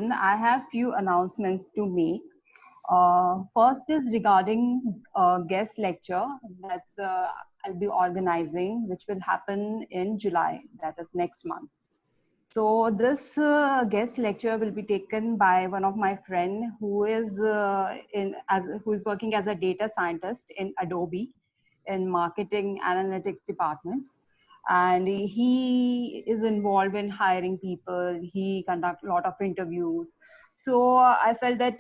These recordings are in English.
session, I have few announcements to make. First is regarding guest lecture that's I'll be organizing, which will happen in July, that is next month. So this guest lecture will be taken by one of my friend who is who is working as a data scientist in Adobe in marketing analytics department, and he is involved in hiring people. He conducts a lot of interviews. So I felt that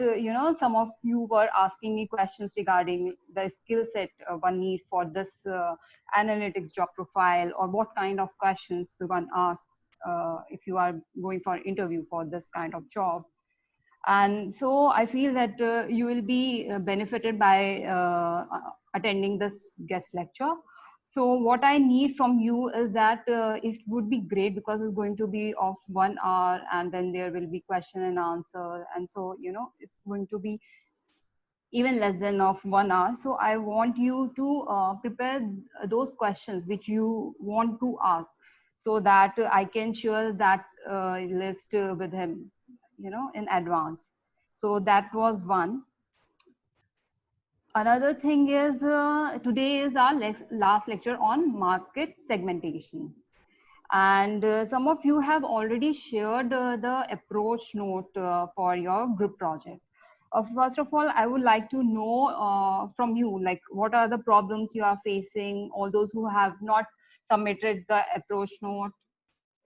some of you were asking me questions regarding the skill set one need for this analytics job profile, or what kind of questions one asks if you are going for interview for this kind of job. And so I feel that you will be benefited by attending this guest lecture. So what I need from you is that it would be great, because it's going to be of 1 hour, and then there will be question and answer. And so, it's going to be even less than of 1 hour. So I want you to prepare those questions which you want to ask, so that I can share that list with him, in advance. So that was one. Another thing is today is our last lecture on market segmentation. And some of you have already shared the approach note for your group project. First of all, I would like to know from you, like, what are the problems you are facing? All those who have not submitted the approach note,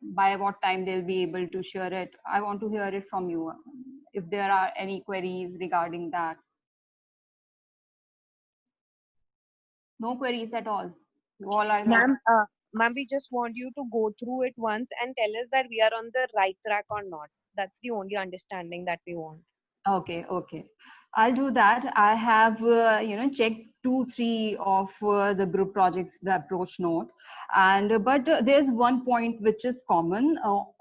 by what time they'll be able to share it? I want to hear it from you. If there are any queries regarding that. No queries at all. You all are like, Ma'am, we just want you to go through it once and tell us that we are on the right track or not. That's the only understanding that we want. okay, okay. I'll do that. I have, checked 2, 3 of the group projects, the approach note, and but there's one point which is common.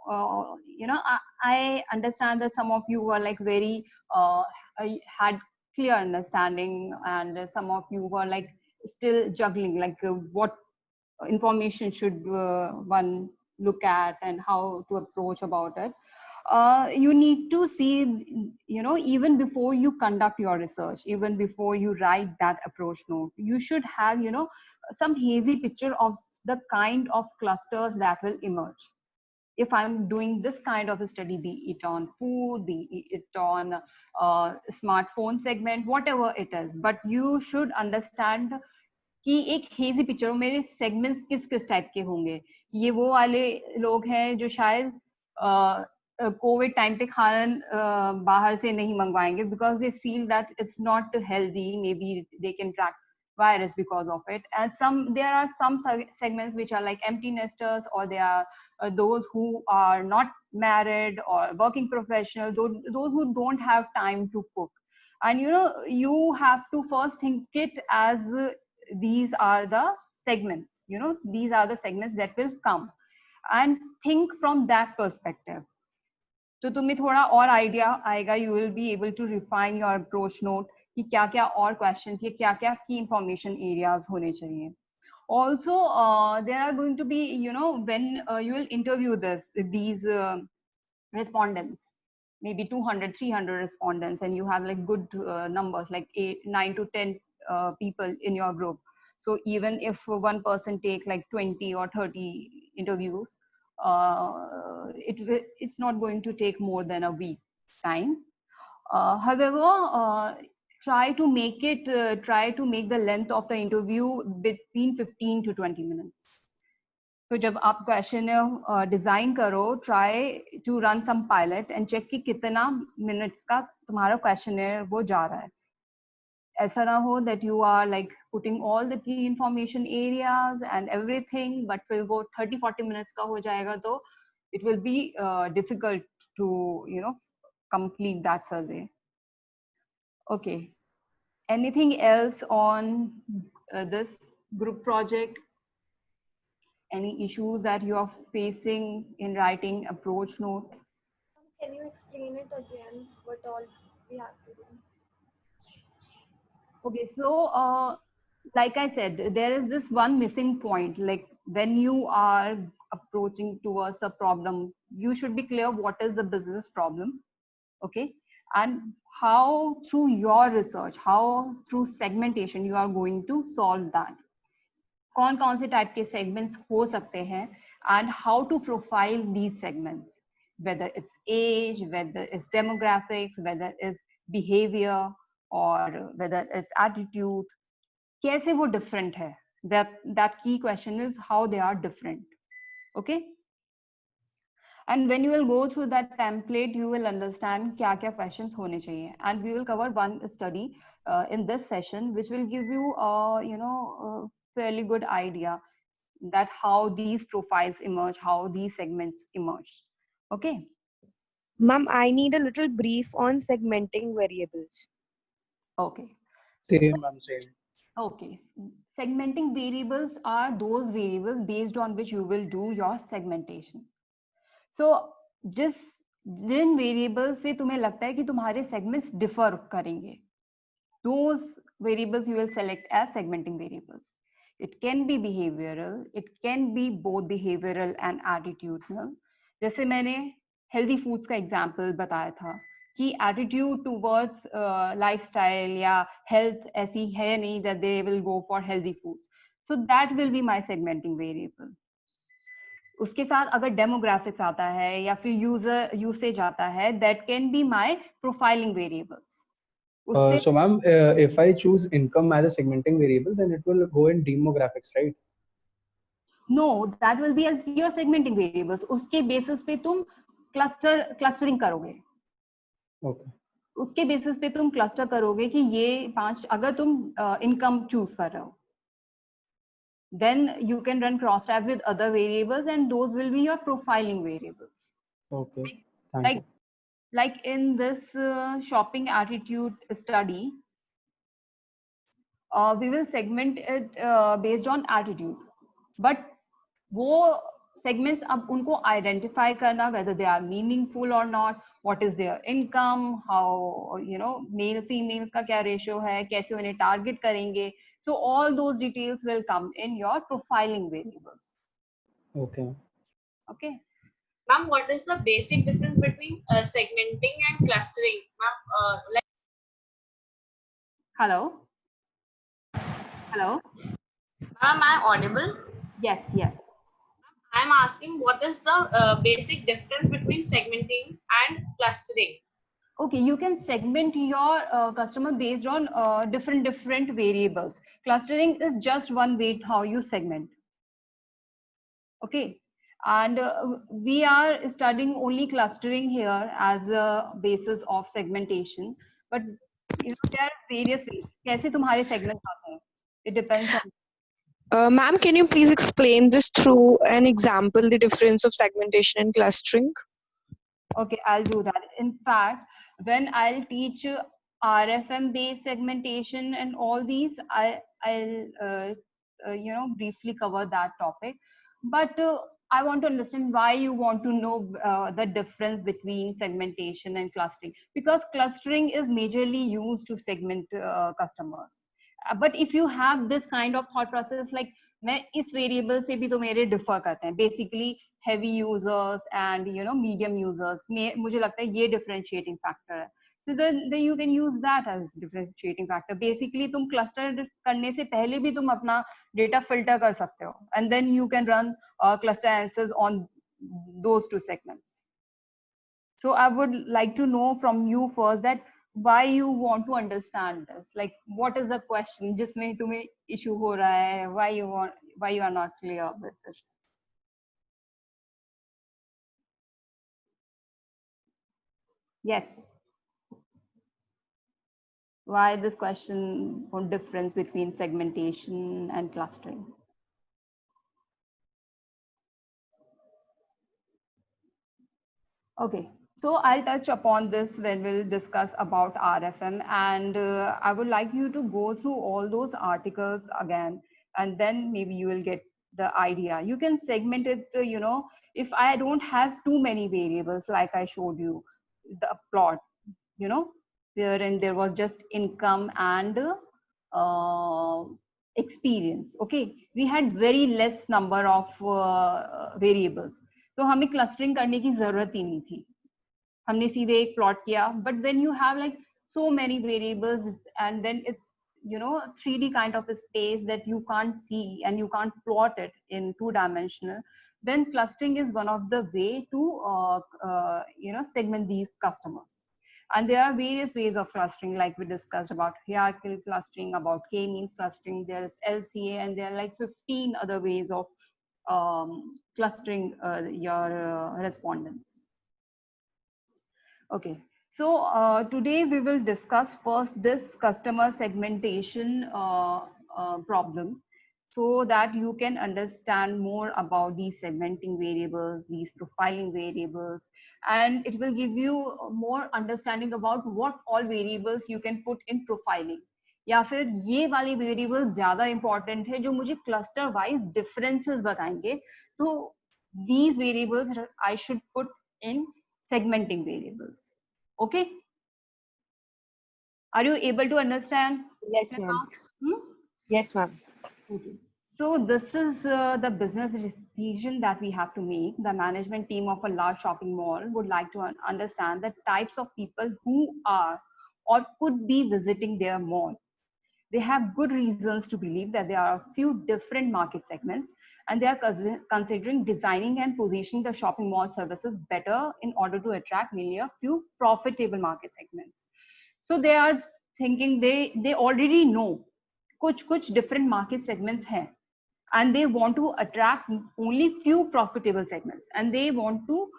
I understand that some of you were like very had clear understanding, and some of you were like still juggling, like what information should one look at and how to approach about it. You need to see, even before you conduct your research, even before you write that approach note, you should have, some hazy picture of the kind of clusters that will emerge. If I'm doing this kind of a study, be it on food, be it on smartphone segment, whatever it is, but you should understand कि एक hazy picture हो, मेरे segments किस किस type के होंगे. ये वो वाले लोग हैं जो शायद कोविड टाइम पे खाना बाहर से नहीं मंगवाएंगे, because they feel that it's not healthy, maybe they can track virus because of it. And there are some segments which are like empty nesters, or they are those who are not married or working professional, those who don't have time to cook. And you have to first think it as these are the segments, these are the segments that will come, and think from that perspective. तो तुम्हें थोड़ा और idea आएगा. You will be able to refine your approach note कि क्या क्या और questions, ये क्या क्या की इंफॉर्मेशन एरियाज होने चाहिए. Also, there are going to be, when you will interview these respondents, maybe 200, 300 respondents, and you have like good numbers, like 8, 9 to 10 people in your group. So even if one person take like 20 or 30 interviews, it's not going to take more than a week time. However, try to make the length of the interview between 15 to 20 minutes. तो जब आप question design करो, try to run some pilot and check कि कितना minutes का तुम्हारा question वो जा रहा है. ऐसा ना हो that you are like putting all the key information areas and everything, but फिर वो 30-40 minutes का हो जाएगा, तो it will be difficult to complete that survey. Okay, anything else on this group project? Any issues that you are facing in writing approach note? Can you explain it again, what all we have to do? Okay, so like I said, there is this one missing point. Like when you are approaching towards a problem, you should be clear what is the business problem. okay? And how through your research, how through segmentation you are going to solve that. कौन कौन से type के segments हो सकते हैं, and how to profile these segments, whether it's age, whether it's demographics, whether it's behavior, or whether it's attitude, कैसे वो different है. That key question is how they are different, okay? And when you will go through that template, you will understand क्या क्या questions होने चाहिए. And we will cover one study in this session, which will give you a fairly good idea that how these profiles emerge, how these segments emerge. Okay. Ma'am, I need a little brief on segmenting variables. Okay. Same, ma'am, same. Okay. Segmenting variables are those variables based on which you will do your segmentation. So Jin variables से तुम्हें लगता है कि तुम्हारे segments differ करेंगे, those variables you will select as segmenting variables. It can be behavioral, it can be both behavioral and attitudinal. जैसे मैंने healthy foods का example बताया था कि attitude towards lifestyle या health ऐसी है नहीं that they will go for healthy foods. So that will be my segmenting variable. उसके साथ अगर demographics आता है या फिर user usage आता है, that can be my profiling variables. So, ma'am, if I choose income as a segmenting variable, then it will go in demographics, right? No, that will be as your segmenting variables. उसके basis पे तुम clustering करोगे. Okay. उसके basis पे तुम cluster करोगे कि ये 5 अगर तुम income choose कर रहे हो. Then you can run crosstab with other variables, and those will be your profiling variables. Okay. Thank you. Like in this shopping attitude study, we will segment it based on attitude. But वो segments अब उनको identify करना, whether they are meaningful or not, what is their income, how male females का क्या ratio है, कैसे उन्हें target करेंगे. So all those details will come in your profiling variables. Okay. Okay. Ma'am, what is the basic difference between segmenting and clustering? Ma'am, Hello. Hello. Ma'am, am I audible? Yes. Yes. I'm asking what is the basic difference between segmenting and clustering? Okay, you can segment your customer based on different variables. Clustering is just one way how you segment. Okay, and we are studying only clustering here as a basis of segmentation, but there are various ways. कैसे तुम्हारे segments आते हैं? It depends on. Ma'am, can you please explain this through an example, the difference of segmentation and clustering? Okay, I'll do that. In fact, when I'll teach RFM based segmentation and all these, I'll briefly cover that topic. But I want to understand why you want to know the difference between segmentation and clustering, because clustering is majorly used to segment customers. But if you have this kind of thought process, like मैं इस variable से भी तो मेरे differ करते हैं, basically heavy users and medium users में मुझे लगता है ये डिफरेंशिएटिंग फैक्टर है. So then you can use that as differentiating factor. Basically तुम cluster करने से पहले भी तुम अपना data filter कर सकते हो, and then you can run cluster answers on those two segments. So I would like to know from you first that why you want to understand this, like what is the question जिसमें तुम्हें issue हो रहा है, why you are not clear with this. Yes. Why this question on difference between segmentation and clustering? Okay, so I'll touch upon this when we'll discuss about RFM, and I would like you to go through all those articles again, and then maybe you will get the idea. You can segment it, if I don't have too many variables, like I showed you, the plot, wherein there was just income and experience. Okay, we had very less number of variables. तो हमें clustering करने की जरूरत ही नहीं थी. हमने सीधे एक प्लॉट किया, but when you have like so many variables and then it's 3D kind of a space that you can't see and you can't plot it in 2-dimensional, then clustering is one of the way to segment these customers. And there are various ways of clustering, like we discussed about hierarchical clustering, about k-means clustering, there is LCA, and there are like 15 other ways of clustering your respondents. Okay, so today we will discuss first this customer segmentation problem, so that you can understand more about these segmenting variables, these profiling variables, and it will give you more understanding about what all variables you can put in profiling. या फिर ये वाली variables ज्यादा important है जो मुझे cluster wise differences बताएंगे, तो these variables I should put in segmenting variables. Okay, are you able to understand? Yes, ma'am. Yes, ma'am. Okay. So this is the business decision that we have to make. The management team of a large shopping mall would like to understand the types of people who are or could be visiting their mall. They have good reasons to believe that there are a few different market segments, and they are considering designing and positioning the shopping mall services better in order to attract mainly a few profitable market segments. So they are thinking they already know कुछ different market segments हैं, and they want to attract only few profitable segments, and they want to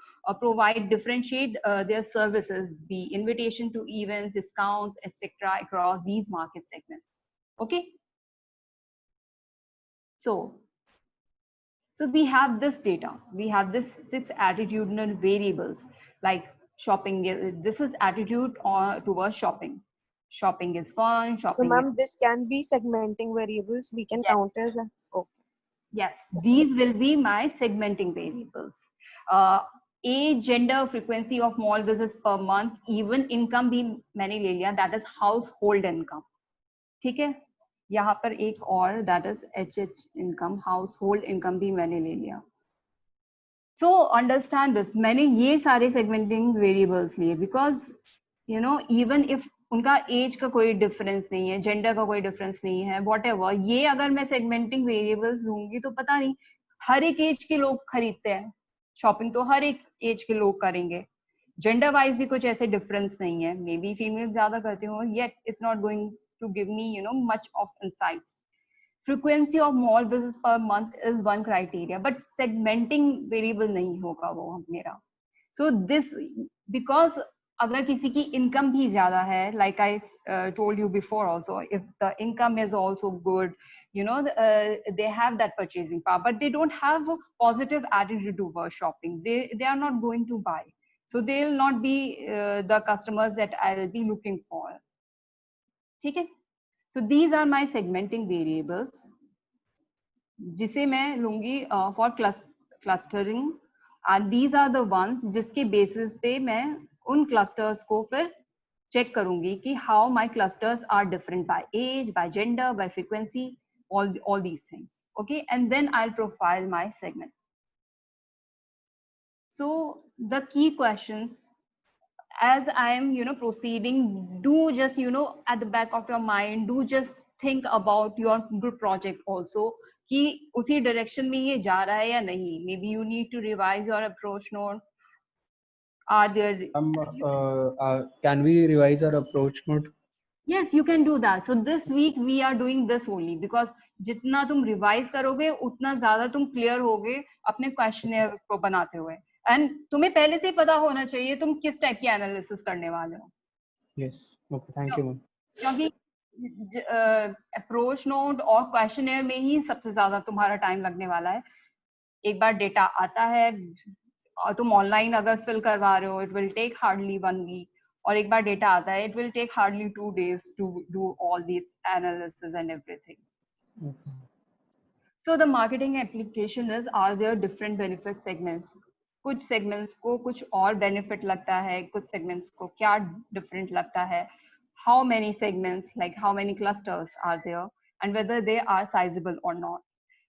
provide differentiate their services, be invitation to events, discounts, etc. across these market segments. Okay, so we have this data, we have this 6 attitudinal variables, like shopping. This is attitude towards shopping. Shopping is fun. So, Shopping. ma'am, this can be segmenting variables. We can count as okay. Yes, these will be my segmenting variables. Age, gender, frequency of mall visits per month, even income भी मैंने ले लिया, that is household income. ठीक है, यहाँ पर एक और that is HH income, household income भी मैंने ले लिया. So understand this, मैंने ये सारे segmenting variables लिए because even if उनका एज का कोई डिफरेंस नहीं है, जेंडर का कोई डिफरेंस नहीं है, व्हाटएवर, ये अगर मैं सेगमेंटिंग वेरिएबल्स लूंगी तो पता नहीं, हर एक एज के लोग खरीदते हैं शॉपिंग, तो हर एक एज के लोग करेंगे. जेंडर वाइज भी कुछ ऐसे डिफरेंस नहीं है, मे बी फीमेल ज्यादा करती हो, yet it's not going to give me much of insights. Frequency of mall visits per month is one criteria, but segmenting variable नहीं होगा वो मेरा. सो दिस बिकॉज अगर किसी की इनकम भी ज्यादा है, like I told you before also, if the income is also good, they have that purchasing power, but they don't have a positive attitude towards shopping. They are not going to buy, so they will not be the customers that I'll be looking for. ठीक है, so these are my segmenting variables जिसे मैं लूंगी for clustering, and these are the ones जिसके basis पे मैं उन clusters को फिर check करूंगी कि how my clusters are different by age, by gender, by frequency, all these things. Okay, and then I'll profile my segment. So the key questions, as I am proceeding, do just at the back of your mind, do just think about your group project also, कि उसी direction में ये जा रहा है या नहीं. Maybe you need to revise your approach note. Are there can we revise our approach note? Yes, you can do that. So this week we are doing this only because जितना तुम revise करोगे उतना ज़्यादा तुम clear होगे अपने questionnaire को बनाते हुए. And तुम्हें पहले से ही पता होना चाहिए तुम किस टाइप की एनालिसिस करने वाले हो. Yes, okay, thank you, ma'am. क्योंकि अप्रोच नोट और क्वेश्चनर में ही सबसे ज्यादा तुम्हारा टाइम लगने वाला है. एक बार डेटा आता है और तुम ऑनलाइन अगर फिल करवा रहे हो, it will take hardly 1 week, और एक बार डेटा आता है, it will take hardly 2 days to do all these analysis and everything. Okay. So the marketing application is, are there different benefit segments? कुछ segments को कुछ और benefit लगता है, कुछ segments को क्या different लगता है, how many segments, like how many clusters are there, and whether they are sizable or not.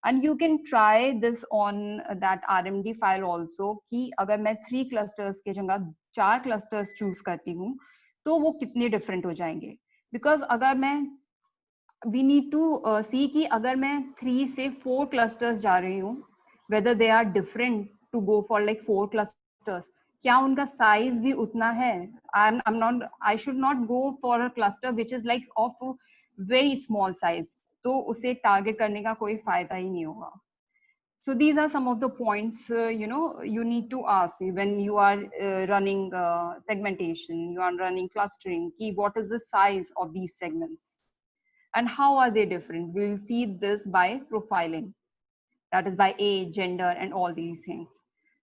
And you can try this on that RMD file also कि अगर मैं 3 clusters के जगह 4 clusters choose करती हूँ तो वो कितने different हो जाएंगे. Because अगर मैं we need to see कि अगर मैं 3 से 4 clusters जा रही हूँ, whether they are different to go for like 4 clusters, क्या उनका size भी उतना है? I should not go for a cluster which is like of very small size. तो उसे target करने का कोई फायदा ही नहीं होगा. So these are some of the points you need to ask when you are running segmentation, you are running clustering. Key, what is the size of these segments, and how are they different? We'll see this by profiling, that is by age, gender, and all these things.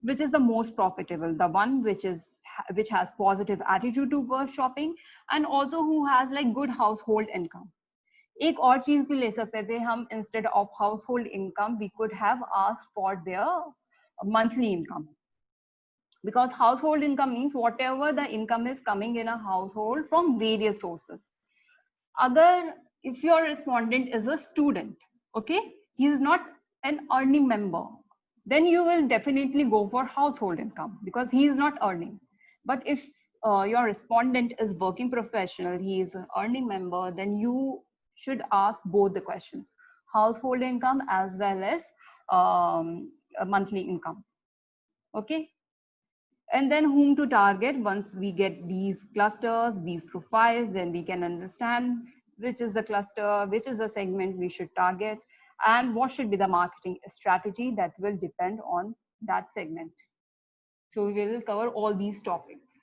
Which is the most profitable? The one which has positive attitude towards shopping, and also who has like good household income. एक और चीज भी ले सकते थे हम, instead of household income we could have asked for their monthly income, because household income means whatever the income is coming in a household from various sources. Agar if your respondent is a student, okay, he is not an earning member, then you will definitely go for household income because he is not earning. But if your respondent is working professional, he is an earning member, then you should ask both the questions, household income as well as a monthly income. Okay. And then whom to target. Once we get these clusters, these profiles, then we can understand which is the cluster, which is the segment we should target, and what should be the marketing strategy that will depend on that segment. So we will cover all these topics.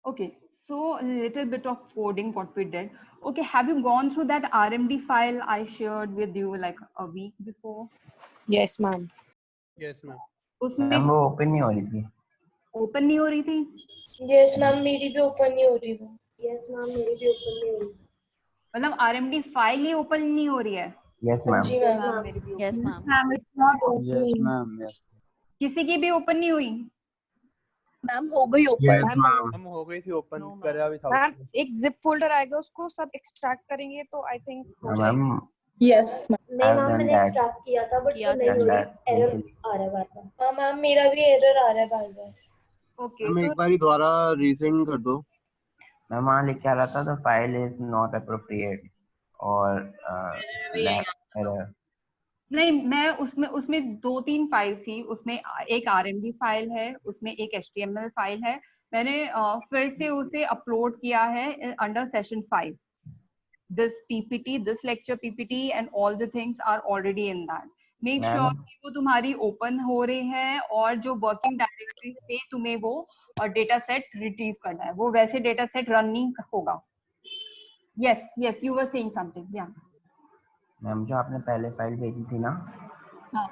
Okay, so a little bit of coding what we did. Okay, have you gone through that RMD file I shared with you like a week before? Yes, ma'am. Yes, ma'am. उसमें वो open नहीं हो रही थी. Open नहीं हो रही थी? यस मैम, मेरी भी ओपन नहीं हो रही वो. यस मैम, मेरी भी ओपन नहीं हो रही. मतलब RMD फाइल ही ओपन नहीं हो रही है? Yes ma'am. जी ma'am. Yes, ma'am. Ma'am, it's not opening. Yes, ma'am. Yes. किसी की भी ओपन नहीं हुई? मैम हो गई ओपन. Yes ma'am. हम हो गई थी ओपन. No, ma'am. करा भी था. मैम एक zip folder आएगा, उसको सब extract करेंगे तो I think हो जाएगा. Ma'am Yes, ma'am. नहीं I've मैम, done मैंने that. एक्सट्रैक्ट किया था बट किया वो नहीं था. हो रही. That एरर is- आ रहा है बार बार. हाँ मैम, मेरा भी एरर आ रहा है बार बार. ओके, हम तो एक बार दोबारा रीसेंड कर दो. मैं वहाँ लिख के आ रहा था the file is not appropriate और error. नहीं, मैं उसमें 2-3 फाइल थी. उसमें एक RMD फाइल है, उसमें एक HTML फाइल है. मैंने फिर से उसे अपलोड किया है under session 5. This PPT, this lecture PPT and all the things are already in that. Make Ma'am. sure कि वो तुम्हारी ओपन हो रही है और जो वर्किंग डायरेक्टरी से तुम्हें वो डेटा सेट रिट्रीव करना है, वो वैसे डेटा सेट रन नहीं होगा. Yes, yes, you were saying something. Yeah. Ma'am जो आपने पहले फाइल भेजी थी ना, हाँ.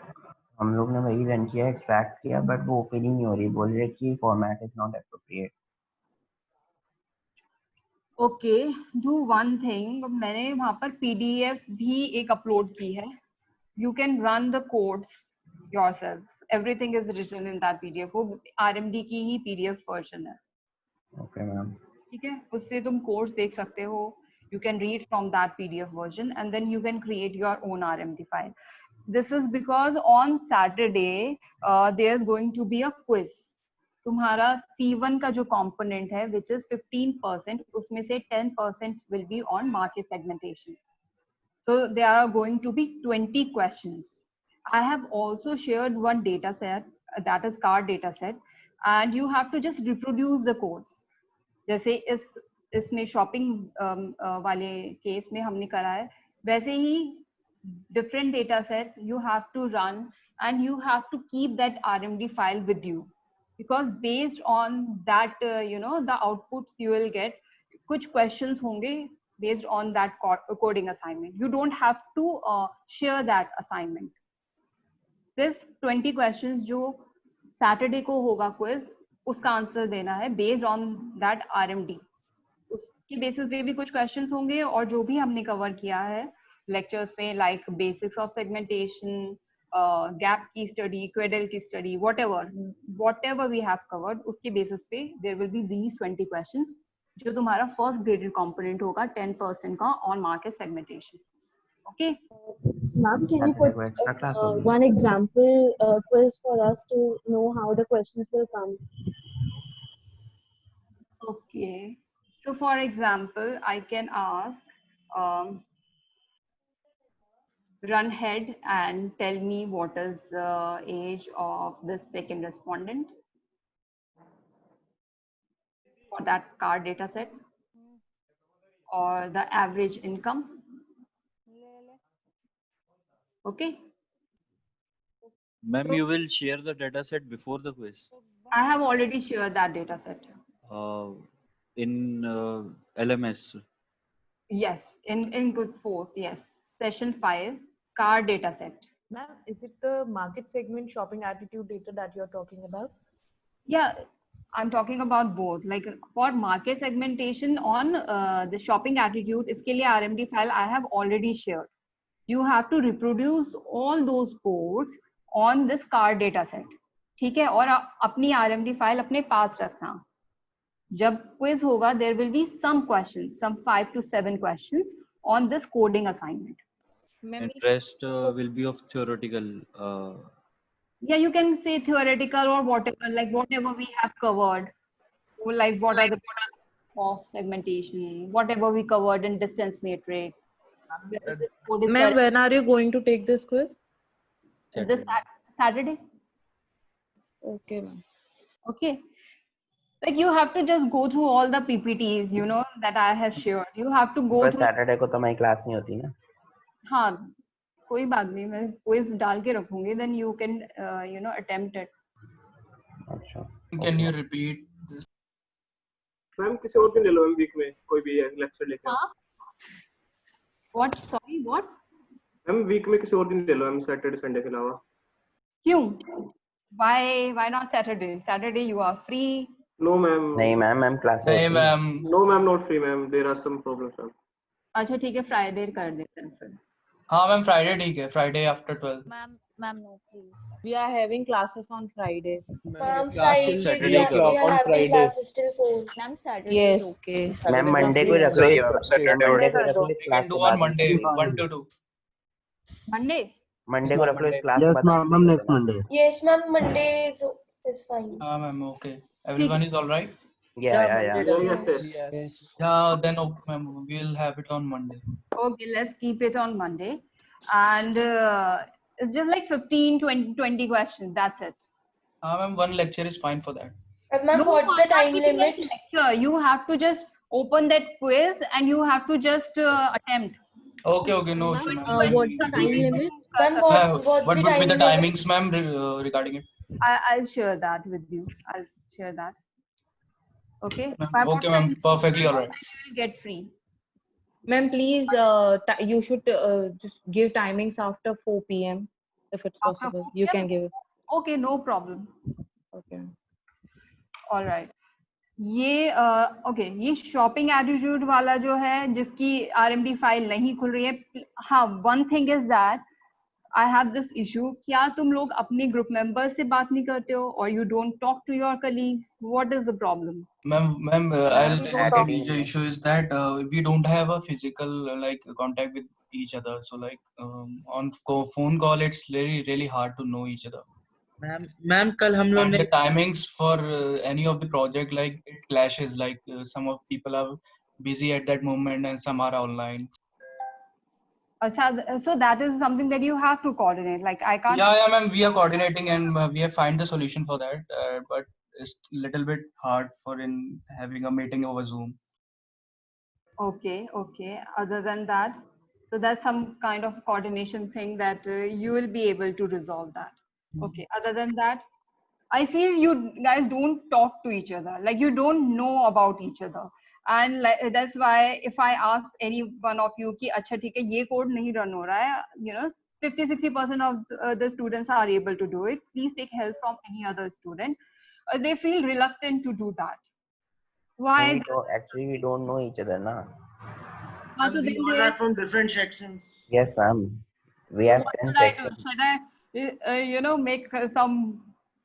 हम लोग ने वही रन किया, एक्सट्रैक्ट किया, बट वो ओपन ही नहीं हो रही. बोल रहे कि format is not appropriate. Okay, do one thing. मैंने वहां पर PDF भी एक अपलोड की है. You can run the codes yourself. Everything is written in that PDF. वो RMD की ही PDF version है. Okay ma'am. ठीक है, उससे तुम codes देख सकते हो. You can read from that PDF version and then you can create your own RMD file. This is because on Saturday there's going to be a quiz. तुम्हारा C1 का जो component है which is 15%, उसमें से 10% will be on market segmentation. So there are going to be 20 questions. I have also shared one data set, that is card data set, and you have to just reproduce the codes. जैसे इसमें shopping वाले case में हमने करा है, वैसे ही different data set you have to run and you have to keep that RMD file with you, because based on that the outputs you will get, कुछ questions होंगे based on that coding assignment. You don't have to share that assignment. सिर्फ 20 questions जो Saturday को होगा quiz, उसका answer देना है based on that RMD. उसके बेसिस पे भी कुछ क्वेश्चंस होंगे और जो भी हमने कवर किया है लेक्चर्स में, like basics of segmentation, gap की स्टडी, क्वेडल की study, whatever we have covered, उसके बेसिस पे there will be these 20 questions जो तुम्हारा फर्स्ट ग्रेडेड कंपोनेंट होगा 10% का on market segmentation. Okay. Ma'am, can you Saturday put को extra us, class होगी. one example quiz for us to know how the questions will come? Okay. So for example, I can ask, run ahead and tell me what is the age of the second respondent for that car data set, or the average income. Okay. Ma'am, you will share the data set before the quiz I have already shared that data set. in LMS. Yes, in Good Force, yes. Session 5, car data set. Ma'am, is it the market segment shopping attitude data that you're talking about? Yeah, I'm talking about both. Like for market segmentation on the shopping attitude, इसके लिए RMD file I have already shared. You have to reproduce all those codes on this car data set. ठीक है, और अपनी RMD file अपने पास रखना. जब quiz होगा, there will be some questions, some 5 to 7 questions on this coding assignment. And rest will be of theoretical. Yeah, you can say theoretical or whatever, like whatever we have covered, or like what are the of segmentation, whatever we covered in distance matrix. Ma'am, when are you going to take this quiz? This Saturday. Okay, ma'am. Okay. Like you have to just go through all the PPTs, you know, that I have shared. You have to go पर through. Saturday को तो हमारी class नहीं होती ना. हाँ, कोई बात नहीं, मैं quiz डाल के रखूंगी. Then you can, you know, attempt it. अच्छा. Can you repeat this? Ma'am किसी और दिन ले लो मैम वीक में कोई भी लेक्चर लेके. हाँ. What? Sorry, what? Ma'am week में किसी और दिन ले लो मैम सैटरडे संडे के अलावा. क्यों? Why not Saturday? Saturday you are free. No ma'am. नहीं ma'am ma'am class Hey ma'am. No ma'am, not free ma'am. There are some problems ma'am. अच्छा ठीक है, Friday कर देते हैं फिर. हाँ मैम Friday ठीक है, Friday after 12. Ma'am, no, please. We are having classes on Friday. Ma'am, Friday we are having classes till 4. Ma'am, Saturday Yes. is okay. Ma'am Monday को रख लो. मंडे को रख लो We can do on Monday 1 to 2. Monday. Monday को रख लो इस class. Yes ma'am, next Monday. Yes ma'am, Monday is fine. हाँ ma'am, okay. Everyone is all right? Yeah. Yes. Yeah, then okay ma'am, we'll have it on Monday. Okay, let's keep it on Monday. And it's just like 15, 20 questions. That's it. Ma'am, one lecture is fine for that. Ma'am, what's the time limit? Lecture. You have to just open that quiz and you have to just attempt. Okay, no issue, ma'am. What's the time limit? Ma'am, what's What the would be the time limit? timings, ma'am, regarding it? I'll share that with you. I'll share that. Okay. Okay, ma'am. Perfectly all right. You'll get free. Ma'am, please, you should just give timings after 4 p.m. if it's After possible. 4 You PM? can give it. Okay, no problem. Okay. All right. ये okay ये shopping attitude वाला जो है जिसकी RMD file नहीं खुल रही है. हाँ, one thing is that I have this issue. क्या तुम लोग अपने ग्रुप मेंबर से बात नहीं करते हो, और you don't talk to your colleagues? What is the problem? Ma'am, I'll tell you the major issue is that we don't have a physical like contact with each other. So like on phone call, it's really hard to know each other. Ma'am कल हम लोग And ने the timings for any of the project, like it clashes. Like some of people are busy at that moment and some are online. So that is something that you have to coordinate. Like I can't. Yeah, ma'am. We are coordinating and we have find the solution for that. But it's little bit hard for in having a meeting over Zoom. Okay. Other than that, so that's some kind of coordination thing that you will be able to resolve that. Okay. Other than that, I feel you guys don't talk to each other. Like you don't know about each other. And like, that's why if I ask any one of you कि अच्छा ठीक है ये code नहीं run हो रहा है, you know, 50-60% of the students are able to do it. Please take help from any other student. They feel reluctant to do that. Why? Actually, we don't know each other, na. We all are from different sections. Yes, ma'am. We have 10 sections. Should I, you know, make some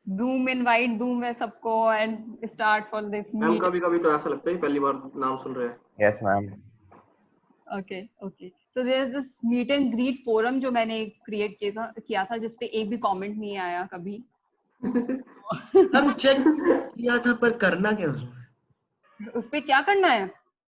Zoom invite, Zoom में सबको and start for this ma'am meet? कभी-कभी तो ऐसा लगता है पहली बार नाम सुन रहे हैं. Yes, ma'am. Okay, okay. So there's this meet and greet forum जो मैंने create किया था जिसपे एक भी comment नहीं आया कभी. हम चेक किया था पर करना क्या उसमें? उसपे क्या करना है?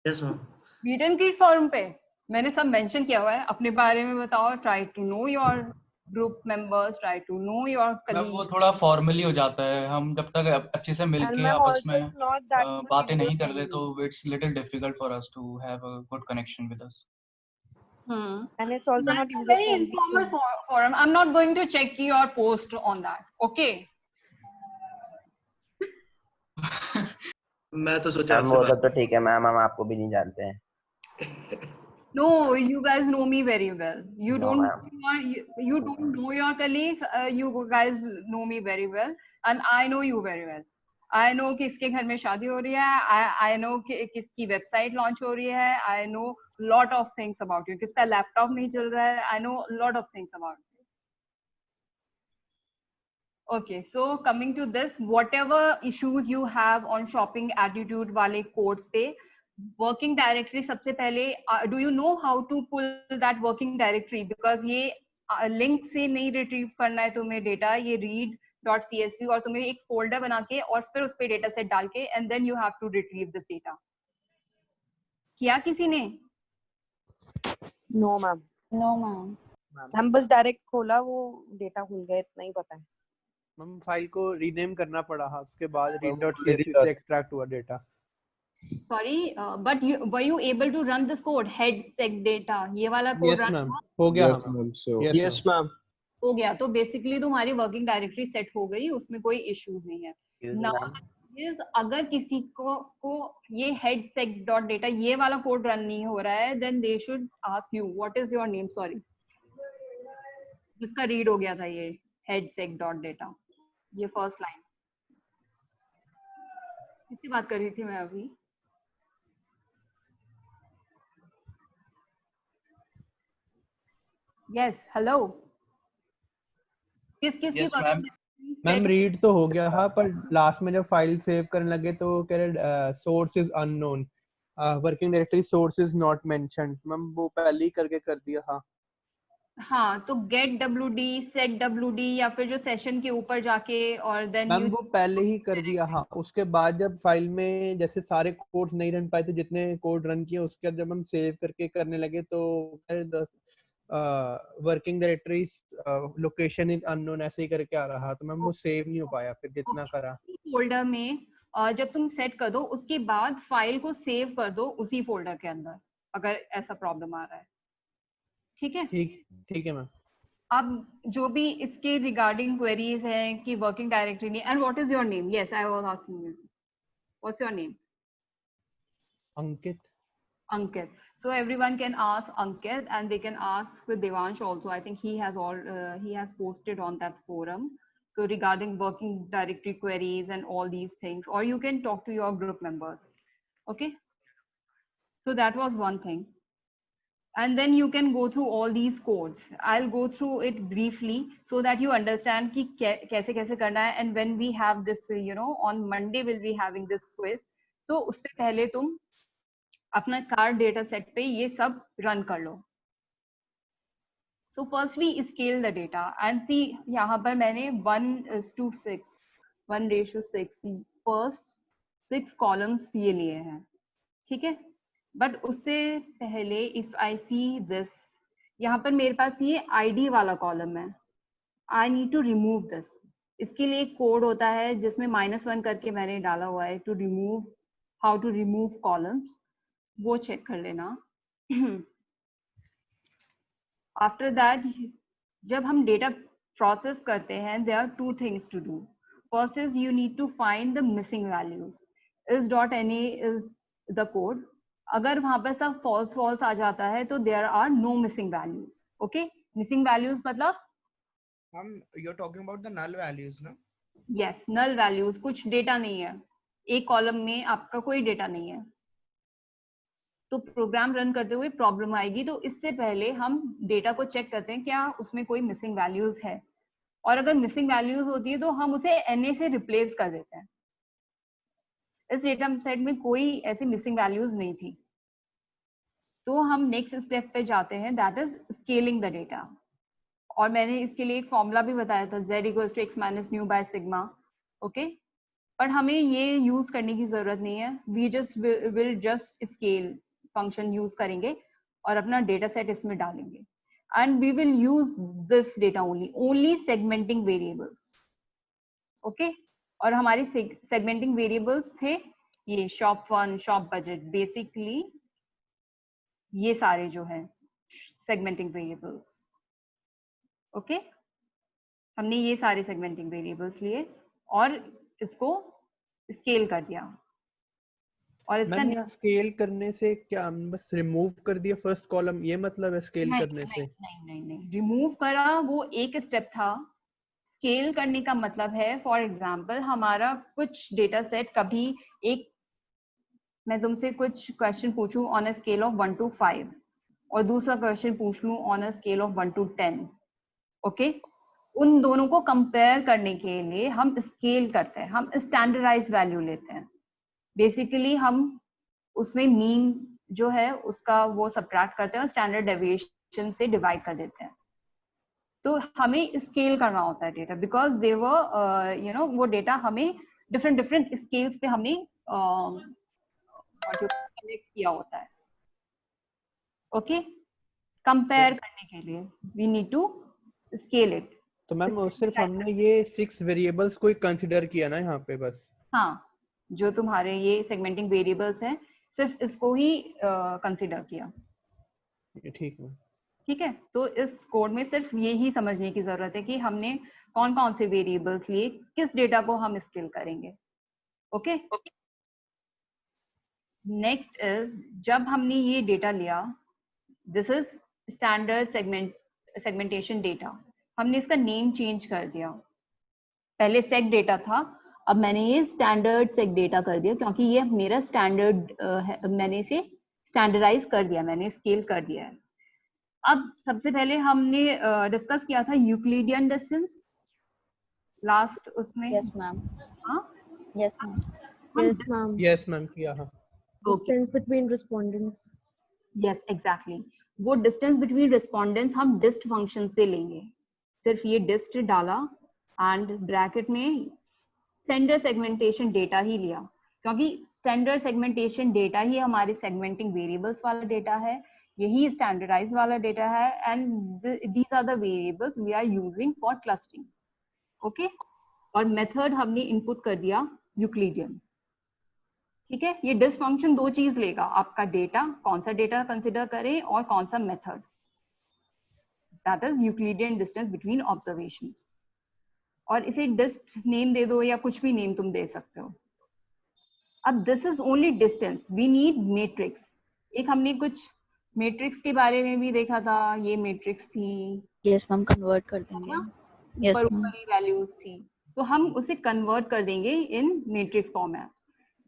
Yes ma'am. Meet and greet forum पे मैंने सब मेंशन किया हुआ है. अपने बारे में बताओ. Try to know your group members, try to know your ma'am colleagues. वो थोड़ा फॉर्मली हो जाता है, हम जब तक अच्छे से And मिलके ma'am, आपस also में it's not that much बातें user नहीं कर रहे friendly. तो it's little difficult for us to have a good connection with us. And it's also not That's a user very friendly. informal forum. I'm not going to check your post on that. Okay. मैं तो सोचा ma'am आपसे वो बात. तो ठीक है ma'am, हम आपको भी नहीं जानते हैं. No, you guys know me very well. You No, don't ma'am. you don't know your colleagues. You guys know me very well, and I know you very well. I know किसके घर में शादी हो रही है. I know किसकी website launch हो रही है. I know lot of things about you. किसका लैपटॉप नहीं चल रहा है. I know lot of things about you. Okay, so coming to this, whatever issues you have on shopping attitude वाले codes पे, working directory सबसे पहले, do you know how to pull that working directory? Because ये link से नहीं retrieve करना है तुम्हें data, ये read.csv और तुम्हें एक folder बना के और फिर उस पे data set डाल के and then you have to retrieve this data. किया किसी ने? No ma'am. No, ma'am. हम बस डायरेक्ट खोला, वो डेटा खुल गया, इतना ही पता है. मैम फाइल को रीनेम करना पड़ा, हाँ, उसके बाद मैम, read.csv से एक्सट्रैक्ट हुआ data. Sorry, but were you able to run this code, head sec data? ये वाला code Yes run मैम, हुआ? हो गया. Yes ma'am. So Yes ma'am. हो गया. तो बेसिकली तुम्हारी वर्किंग डायरेक्टरी सेट हो गई, उसमें कोई इश्यूज नहीं है. नाउ इज अगर किसी को ये हेड सेक डॉट डेटा ये वाला कोड रन नहीं हो रहा है, then they should ask you what is your name. Sorry, जिसका रीड हो गया था ये हेड सेक डॉट डेटा, ये फर्स्ट लाइन. किससे बात कर रही थी मैं अभी? Yes, hello. किस की Yes, ma'am. मैम रीड तो हो गया, हाँ, पर लास्ट में जब फाइल सेव करने लगे तो कह रहे source is unknown, working directory source is not mentioned. Ma'am वो पहले ही करके कर दिया. हाँ हाँ, तो get wd set wd या फिर जो सेशन के ऊपर जाके और देन मैम वो पहले ही कर दिया. हाँ, उसके बाद जब फाइल में जैसे सारे कोड नहीं रन पाए थे, जितने कोड रन किए उसके बाद जब हम सेव करके करने लगे तो working directory location is unknown ऐसे ही करके आ रहा, तो मैम वो सेव नहीं हो पाया फिर जितना करा. फोल्डर में जब तुम सेट कर दो उसके बाद फाइल को सेव कर दो उसी फोल्डर के अंदर, अगर ऐसा प्रॉब्लम आ रहा है. ठीक है, ठीक है मैम. अब जो भी इसके रिगार्डिंग क्वेरीज हैं कि वर्किंग डायरेक्टरी नहीं, and what is your name? Yes, I was asking you what's your name. Ankit. Ankit. So everyone can ask Ankit, and they can ask with Devansh also. I think he has posted on that forum. So regarding working directory queries and all these things, or you can talk to your group members. Okay. So that was one thing. And then you can go through all these codes. I'll go through it briefly so that you understand कि कैसे कैसे करना है. And when we have this, on Monday we'll be having this quiz. So उससे पहले तुम अपना card data set पे ये सब रन कर लो. So firstly scale the data and see, यहाँ पर मैंने 1:6 फर्स्ट 6 कॉलम्स ये लिए हैं. ठीक है, बट उससे पहले इफ आई सी दिस, यहाँ पर मेरे पास ये आईडी वाला कॉलम है. I need to remove this. इसके लिए कोड होता है जिसमें -1 करके मैंने डाला हुआ है to remove, how to remove columns, वो चेक कर लेना. आफ्टर दैट जब हम डेटा प्रोसेस करते हैं, there are 2 things to do. First is you need to find the missing values. is.na is the code. अगर वहां पर सब फॉल्स आ जाता है तो there are no missing values. Okay, missing values मतलब you're talking about the null values, ना? Yes, null values. कुछ डेटा नहीं है एक कॉलम में, आपका कोई डेटा नहीं है तो प्रोग्राम रन करते हुए प्रॉब्लम आएगी. तो इससे पहले हम डेटा को चेक करते हैं क्या उसमें कोई मिसिंग वैल्यूज है, और अगर मिसिंग वैल्यूज होती है तो हम उसे NA से रिप्लेस कर देते हैं. इस डेटा सेट में कोई ऐसी मिसिंग वैल्यूज नहीं थी. तो हम नेक्स्ट स्टेप पे जाते हैं, that is scaling the data. और मैंने इसके लिए एक फॉर्मूला भी बताया था, z equals to x minus mu by sigma. Okay, पर हमें ये यूज करने की जरूरत नहीं है, we just will just scale function use करेंगे और अपना डेटा सेट इसमें डालेंगे, and we will use this data only segmenting variables. Okay, और हमारे सेगमेंटिंग वेरिएबल्स थे ये shop fun, shop budget, basically ये सारे जो है सेगमेंटिंग वेरिएबल्स। ओके, हमने ये सारे सेगमेंटिंग वेरिएबल्स लिए और इसको स्केल कर दिया। और इसका मैम स्केल करने से क्या बस रिमूव कर दिया फर्स्ट कॉलम, ये मतलब है स्केल करने से? नहीं, रिमूव करा वो एक स्टेप था। स्केल करने का मतलब है, फॉर एग्जांपल हमारा कुछ डेटा सेट कभी एक, मैं तुमसे कुछ क्वेश्चन पूछूं on a scale of 1 to 5 और दूसरा क्वेश्चन पूछ लूं on a scale of 1 to 10। Okay, उन दोनों को कंपेयर करने के लिए हम स्केल करते हैं, हम स्टैंडर्डाइज वैल्यू लेते हैं। बेसिकली हम उसमें मीन जो है उसका वो सब्ट्रैक्ट करते हैं और स्टैंडर्ड डेविएशन से डिवाइड कर देते हैं। तो हमें स्केल करना होता है डेटा, बिकॉज दे वर वो डेटा हमें डिफरेंट स्केल्स पे हमने कलेक्ट किया होता है। ओके, कंपेयर करने के लिए we need to scale it. तो मैम सिर्फ हमने ये 6 वेरिएबल्स को ही कंसीडर किया ना यहाँ पे बस? हाँ, जो तुम्हारे ये सेगमेंटिंग वेरिएबल्स हैं सिर्फ इसको ही कंसीडर किया। ठीक है, ठीक है, तो इस कोड में सिर्फ ये ही समझने की जरूरत है कि हमने कौन कौन से वेरिएबल्स लिए, किस डेटा को हम स्केल करेंगे। ओके, नेक्स्ट इज, जब हमने ये डेटा लिया, this is standard segmentation data, हमने इसका नेम चेंज कर दिया। पहले सेग डेटा था, अब मैंने ये स्टैंडर्ड सेग डेटा कर दिया, क्योंकि ये मेरा स्टैंडर्ड मैंने इसे स्टैंडर्डाइज कर दिया, मैंने स्केल कर दिया है। अब सबसे पहले हमने डिस्कस किया था यूक्लिडियन डिस्टेंस लास्ट उसमें। Yes ma'am. हाँ, yes ma'am. Yes ma'am. Yes ma'am किया। हाँ, distance between respondents. Yes exactly, वो डिस्टेंस बिटवीन रिस्पोंडेंट्स हम डिस्ट फंक्शन से लेंगे। सिर्फ ये डिस्ट डाला एंड ब्रैकेट में स्टैंडर्ड सेगमेंटेशन डेटा ही लिया, क्योंकि स्टैंडर्ड सेगमेंटेशन डेटा ही हमारे सेगमेंटिंग वेरिएबल्स वाला डेटा है, यही स्टैंडर्डाइज वाला डेटा है, and these are the variables we are using for clustering. Okay, और मेथड हमने इनपुट कर दिया यूक्लिडियन। ठीक है, ये डिस्ट फंक्शन दो चीज लेगा, आपका डेटा, कौन सा डेटा कंसिडर करें और कौन सा method, that is Euclidean distance between observations. और इसे डिस्ट नेम दे दो या कुछ भी नेम तुम दे सकते हो। अब this is only distance, we need matrix. एक हमने कुछ मैट्रिक्स के बारे में भी देखा था, ये मैट्रिक्स थी। यस मैम, कन्वर्ट कर देंगे। यस ऊपर मैम। ऊपर वैल्यूज थी, तो हम उसे कन्वर्ट कर देंगे इन मैट्रिक्स फॉर्मेट।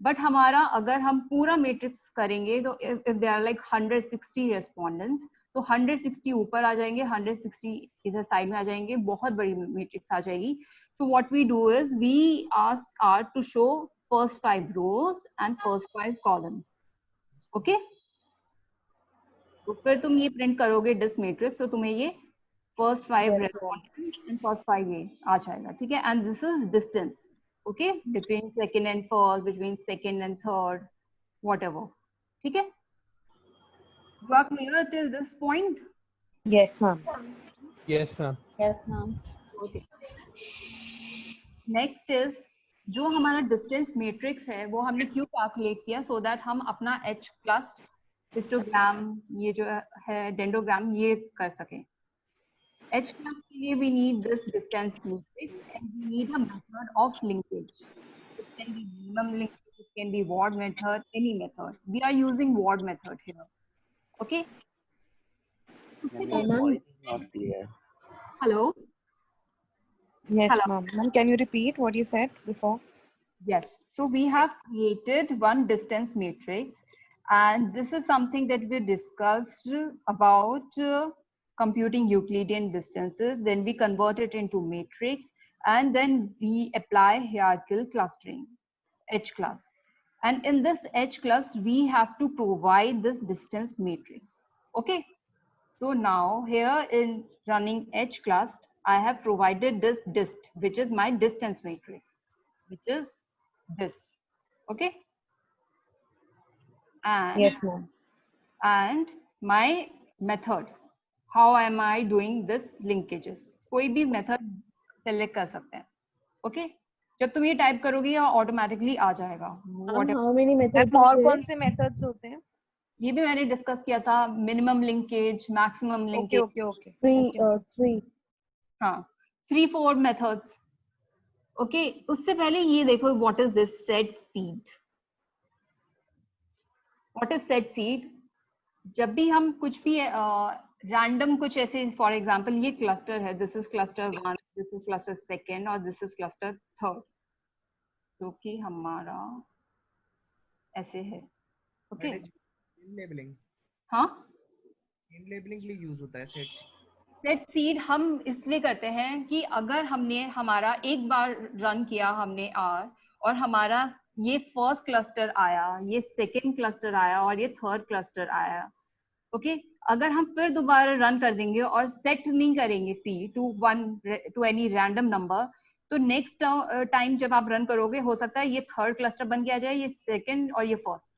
बट हमारा अगर हम पूरा मैट्रिक्स करेंगे तो if they are like 160 respondents, तो 160 ऊपर आ जाएंगे, 160 इधर साइड में आ जाएंगे, बहुत बड़ी मैट्रिक्स आ जाएगी। So what we do is we ask R to show first 5 rows and first 5 columns। Okay, तो फिर तुम ये प्रिंट करोगे डिस्क मैट्रिक्स, तो तुम्हें ये फर्स्ट 5 रेस्पोंडेंट्स एंड फर्स्ट 5 ये आ जाएगा। ठीक है, and this is distance, okay, between second and first, between second and third, whatever. ठीक है, you are clear till this point? Yes ma'am. yes ma'am. Yes ma'am. Okay. Next is, जो हमारा distance matrix है वो हमने क्यों calculate किया, so that हम अपना H क्लस्ट, हिस्टोग्राम, ये जो है डेंडोग्राम, ये कर सकें। H plus के लिए we need this distance matrix and we need a method of linkage. It can be minimum linkage, it can be ward method, any method. We are using ward method here. Okay? Not clear. Hello? Yes Hello. ma'am. Ma'am, can you repeat what you said before? Yes. So we have created one distance matrix, and this is something that we discussed about computing Euclidean distances. Then we convert it into matrix, and then we apply hierarchical clustering, H class. and in this H cluster we have to provide this distance matrix. Okay, so now here in running H cluster I have provided this dist, which is my distance matrix, which is this. Okay, and Yes, ma'am. and my method, how am I doing this linkages, कोई भी method select कर सकते हैं. Okay, जब तुम ये type करोगे ये ऑटोमेटिकली आ जाएगा. How many methods ma'am are और there? कौन से मेथड्स होते हैं? ये भी मैंने डिस्कस किया था. Minimum linkage, maximum okay linkage. Okay okay. Three. हाँ, 3-4 मेथड्स. ओके, उससे पहले ये देखो what is this set seed. What is set seed? जब भी हम कुछ भी रैंडम कुछ ऐसे, फॉर एग्जांपल ये क्लस्टर है, this is cluster 1, this is cluster 2 और दिस इज क्लस्टर 3, जो कि हमारा ऐसे है. Okay, labelling. हाँ, इन लेबलिंग के लिए यूज होता है सेट. सेट सीड हम इसलिए करते हैं कि अगर हमने हमारा एक बार रन किया हमने आर और हमारा ये फर्स्ट क्लस्टर आया, ये सेकंड क्लस्टर आया और ये थर्ड क्लस्टर आया. ओके, अगर हम फिर दोबारा रन कर देंगे और सेट नहीं करेंगे सी टू एनी रैंडम नंबर, तो नेक्स्ट टाइम जब आप रन करोगे हो सकता है ये थर्ड क्लस्टर बन के आ जाए, ये सेकंड और ये फर्स्ट.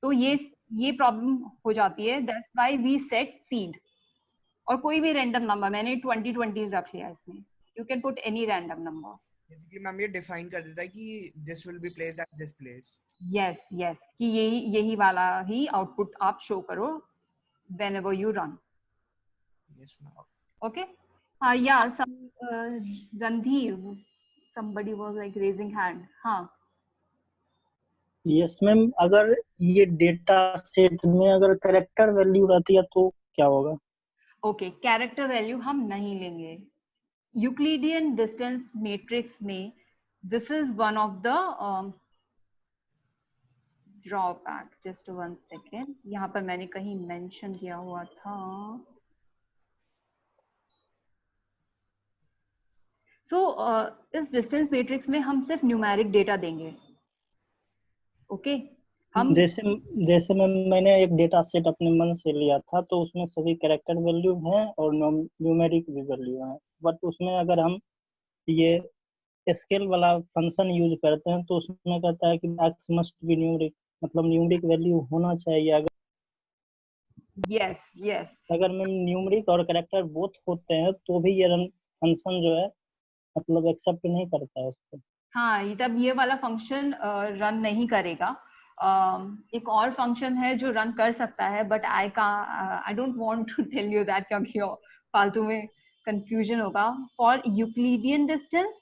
तो ये प्रॉब्लम हो जाती है. That's why we set seed. और कोई भी रैंडम नंबर, मैंने 2020 रख लिया इसमें. You can put any random number. Basically ma'am ये डिफाइन कर देता है कि this will be placed at this place. Yes yes, कि यही वाला ही आउटपुट आप शो करो whenever you run. Yes ma'am. Okay. Yeah, Randhir, somebody was like raising hand. हाँ. यस मैम, अगर ये डेटा सेट में अगर कैरेक्टर वैल्यू रहती है तो क्या होगा? ओके, कैरेक्टर वैल्यू हम नहीं लेंगे. यूक्लिडियन डिस्टेंस मैट्रिक्स में this is one of the drawback. Just 1 second, यहाँ पर मैंने कहीं मेंशन किया हुआ था. सो इस डिस्टेंस मैट्रिक्स में हम सिर्फ न्यूमेरिक डेटा देंगे. ओके, हम जैसे मैंने एक डेटा सेट अपने मन से लिया था तो उसमें सभी कैरेक्टर वैल्यू हैं और न्यूमेरिक भी वैल्यू हैं, बट उसमें अगर हम ये स्केल वाला फंक्शन यूज करते हैं तो उसमें कहता है कि मैक्स मस्ट बी न्यूमेरिक, मतलब न्यूमेरिक वैल्यू होना चाहिए. अगर यस अगर मैम न्यूमेरिक और कैरेक्टर बोथ होते हैं तो भी ये फंक्शन जो है मतलब एक्सेप्ट नहीं करता है उसको. हाँ, तब ये वाला फंक्शन रन नहीं करेगा. एक और फंक्शन है जो रन कर सकता है, but I don't want to tell you that क्योंकि फालतू में कंफ्यूजन होगा. फॉर यूक्लिडियन डिस्टेंस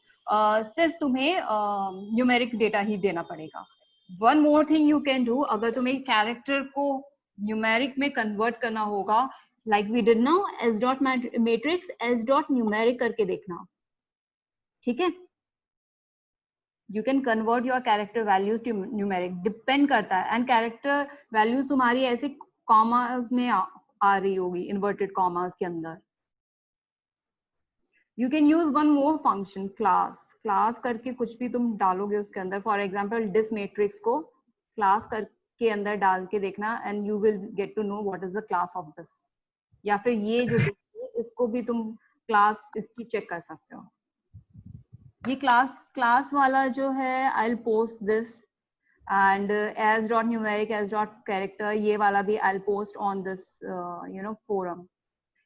सिर्फ तुम्हें न्यूमेरिक डेटा ही देना पड़ेगा. One more thing you can do, अगर तुम्हें कैरेक्टर को न्यूमेरिक में कन्वर्ट करना होगा, like we did now as dot matrix as dot numeric करके देखना. ठीक है, you can convert your character values to numeric. Depend करता है. एंड कैरेक्टर वैल्यूज तुम्हारी ऐसे कॉमास में आ रही होगी, इन्वर्टेड कॉमास के अंदर. You can use one more function, class करके कुछ भी तुम डालोगे उसके अंदर. फॉर एग्जाम्पल डिस मैट्रिक्स को क्लास करके अंदर डाल के देखना and you will get to know what is the class of this. या फिर ये जो इसको भी तुम क्लास इसकी चेक कर सकते हो. ये क्लास वाला जो है, I will post this and S dot numeric S dot character, ये वाला भी I will post on this forum.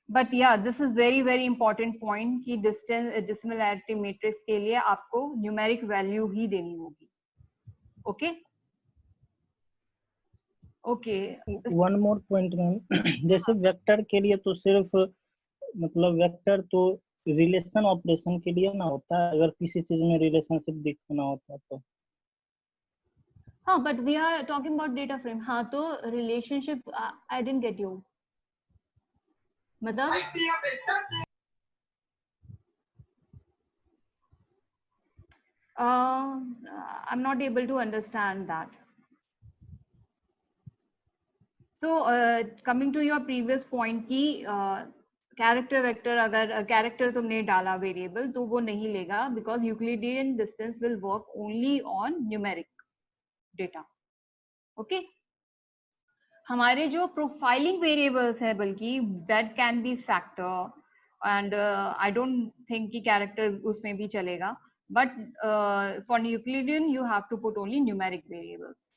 But yeah this is very very important point कि डिसिमिलैरिटी मैट्रिक्स के लिए आपको न्यूमेरिक वैल्यू ही देनी होगी. Okay okay, one more point ma'am, जैसे वेक्टर के लिए तो सिर्फ मतलब वेक्टर तो रिलेशन ऑपरेशन के लिए ना होता है, अगर किसी चीज में रिलेशनशिप दिखाना होता है तो. हाँ, but we are talking about data frame. हाँ, तो relationship I didn't get you. मतलब I am not able to understand that. So coming to your previous point की कैरेक्टर वेक्टर, अगर कैरेक्टर तुमने डाला वेरिएबल तो वो नहीं लेगा, because Euclidean distance will work only on numeric. Data. Okay, हमारे जो प्रोफाइलिंग वेरिएबल्स है बल्कि that can be factor and I don't think कि कैरेक्टर उसमें भी चलेगा, but for Euclidean you have to put only numeric variables.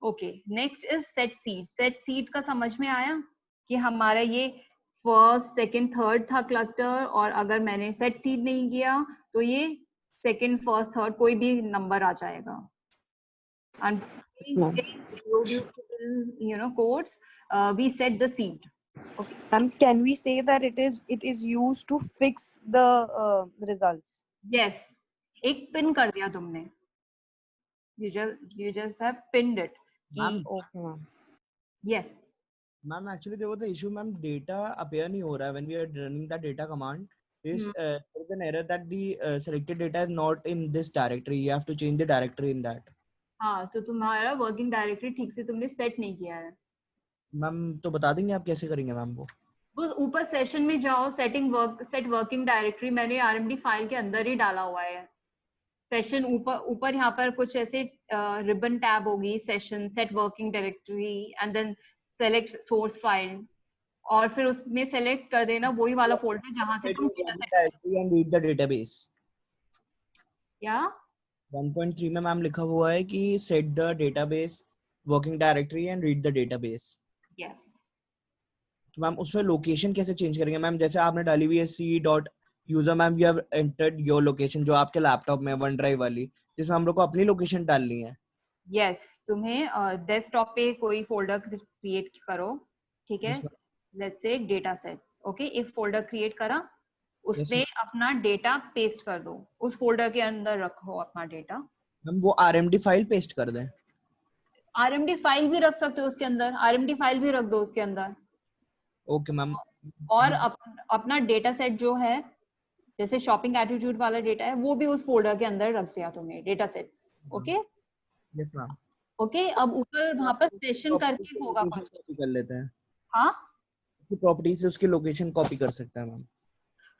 Okay, next is set seed. Set seed का समझ में आया कि हमारा ये फर्स्ट सेकंड थर्ड था क्लस्टर, और अगर मैंने सेट सीड नहीं किया तो ये सेकंड फर्स्ट थर्ड कोई भी नंबर आ जाएगा. And codes, we set the seed. Okay. Can we say that it is used to fix the results? Yes. एक पिन कर दिया तुमने. You just have pinned it. Ma'am. Okay, ma'am. Yes. Ma'am, actually there was the issue, ma'am. Data appear नहीं हो रहा है when we are running the data command. There is an error that the selected data is not in this directory. You have to change the directory in that. हाँ, तो तुम्हारा working directory ठीक से तुमने सेट नहीं किया है. Ma'am तो बता देंगे आप कैसे करेंगे मैम वो? बस ऊपर सेशन में जाओ, सेट वर्किंग डायरेक्टरी मैंने आरएमडी फाइल के अंदर ही डाला हुआ है. सेशन ऊपर यहाँ पर कुछ ऐसे रिबन टैब होगी, session set working directory and then select source file, और फिर उसमें सेलेक्ट कर देना वही वाला फोल्डर जहाँ से तुम डेटा डेटाबेस. या 1.3 में मैम लिखा हुआ है कि set the database working directory and read the database. Yes. तो मैम उसमें लोकेशन कैसे चेंज करेंगे मैम? जैसे आपने डाली हुई है c.user, ma'am you have entered your location जो आपके लैपटॉप में वन ड्राइव वाली, जिसमें हम लोग को अपनी लोकेशन डालनी है. यस, तुम्हें डेस्कटॉप पे कोई फोल्डर क्रिएट करो, ठीक है. Let's say data sets. Okay, एक फोल्डर क्रिएट करा, उसमें अपना डेटा पेस्ट कर दो, उस फोल्डर के अंदर रखो अपना डेटा. हम वो आरएमडी फाइल पेस्ट कर दें? आरएमडी फाइल भी रख सकते हो उसके अंदर, आरएमडी फाइल भी रख दो उसके अंदर. Okay ma'am. और अपना डेटा सेट जो है, जैसे शॉपिंग एटीट्यूड वाला डेटा है, वो भी उस फोल्डर के अंदर रख दिया तुमने, data sets. Okay. Yes ma'am. Okay, अब ऊपर वहां पर सेशन करके होगा कॉपी कर लेते हैं. हाँ, प्रॉपर्टी से उसकी लोकेशन कॉपी कर सकते हैं मैम.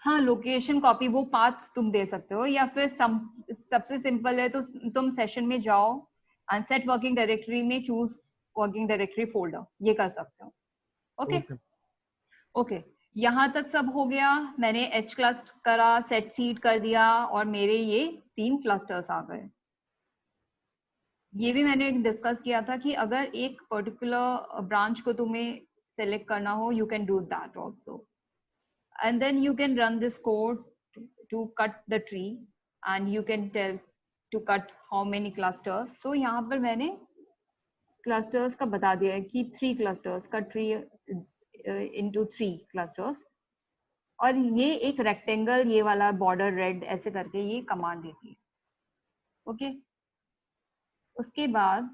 हाँ, लोकेशन कॉपी वो पाथ तुम दे सकते हो, या फिर सबसे सिंपल है तो तुम सेशन में जाओ एंड सेट वर्किंग डायरेक्टरी में चूज वर्किंग डायरेक्टरी फोल्डर, ये कर सकते हो. ओके. ओके, यहाँ तक सब हो गया. मैंने एच क्लस्ट करा, सेट सीड कर दिया, और मेरे ये 3 क्लस्टर्स आ गए. ये भी मैंने डिस्कस किया था कि अगर एक पर्टिकुलर ब्रांच को तुम्हें सेलेक्ट करना हो, you can do that also. And then you can run this code to cut the tree, and you can tell to cut how many clusters. So यहाँ पर मैंने clusters का बता दिया है कि 3 clusters का tree into 3 clusters, और ये एक rectangle, ये वाला border red ऐसे करके ये command देती है. ओके. उसके बाद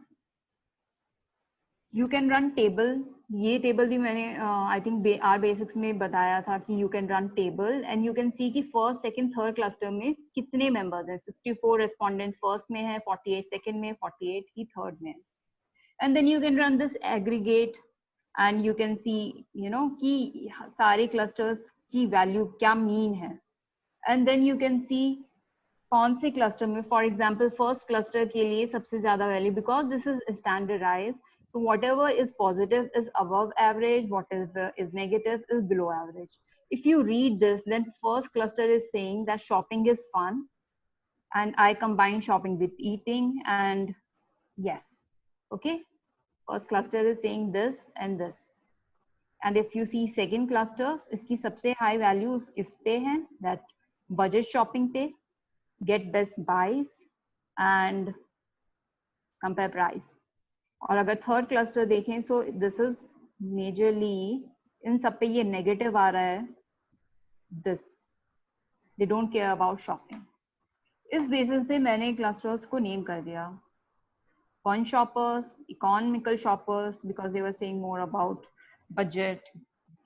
you can run table. ये टेबल भी मैंने आई थिंक आर बेसिक्स में बताया था कि you can run table and you can see कि फर्स्ट सेकंड थर्ड क्लस्टर में कितने मेंबर्स हैं. 64 रेस्पोंडेंट्स फर्स्ट में है, 48 सेकंड में, 48 ही थर्ड में. And then you can run this aggregate and you can see कि सारे क्लस्टर्स की वैल्यू क्या मीन है. And then you can see कौन से क्लस्टर में, फॉर एग्जाम्पल फर्स्ट क्लस्टर के लिए सबसे ज्यादा value, because this is standardize. So whatever is positive is above average, whatever is negative is below average. If you read this, then first cluster is saying that shopping is fun, and I combine shopping with eating, and yes, okay. First cluster is saying this and this. And if you see second cluster, इसकी सबसे high values इस पे हैं, that budget shopping पे, get best buys, and compare price. और अगर third cluster देखें, so this is majorly in सब पे ये नेगेटिव आ रहा है. This they don't care about shopping. इस बेसिस पे मैंने क्लस्टर्स को नेम कर दिया fun shoppers, economical shoppers, because they were saying more about budget,